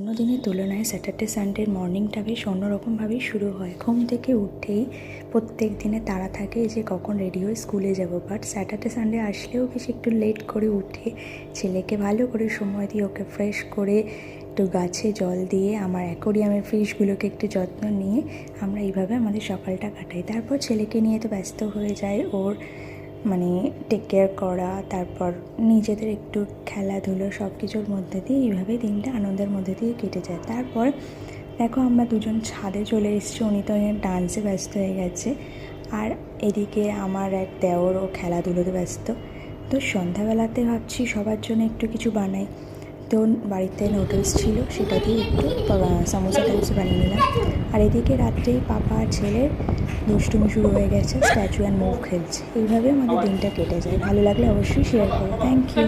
অন্য দিনের তুলনায় স্যাটারডে সানডের মর্নিংটা বেশ অন্যরকমভাবেই শুরু হয়। ঘুম থেকে উঠেই প্রত্যেক দিনে তাড়া থাকে যে কখন রেডি হয়ে স্কুলে যাব, বাট স্যাটারডে সানডে আসলেও বেশ একটু লেট করে উঠে ছেলেকে ভালো করে সময় দিয়ে ওকে ফ্রেশ করে একটু গাছে জল দিয়ে আমার অ্যাকোরিয়ামের ফিশগুলোকে একটু যত্ন নিয়ে আমরা এইভাবে আমাদের সকালটা কাটাই। তারপর ছেলেকে নিয়ে তো ব্যস্ত হয়ে যায়, ওর টেক কেয়ার করা, তারপর নিজেদের একটু খেলাধুলো সব কিছুর মধ্যে দিয়ে এইভাবে দিনটা আনন্দের মধ্যে দিয়ে কেটে যায়। তারপর দেখো আমরা দুজন ছাদে চলে এসেছি, উনি তো ডান্সে ব্যস্ত হয়ে গেছে, আর এদিকে আমার এক দেওর ও খেলাধুলোতে ব্যস্ত। তো সন্ধ্যাবেলাতে ভাবছি সবার জন্য একটু কিছু বানাই। তো বাড়িতে নুডলস ছিল, সেটা দিয়ে একটু সমোসা টাইপস বানিয়ে নিলাম। আর এদিকে রাত্রেই পাপা আর ছেলের দুষ্টুমি শুরু হয়ে গেছে, স্ট্যাচু অ্যান্ড মুভ খেলছে। এইভাবে আমাদের দিনটা কেটে যায়। ভালো লাগলে অবশ্যই শেয়ার করো। Thank you.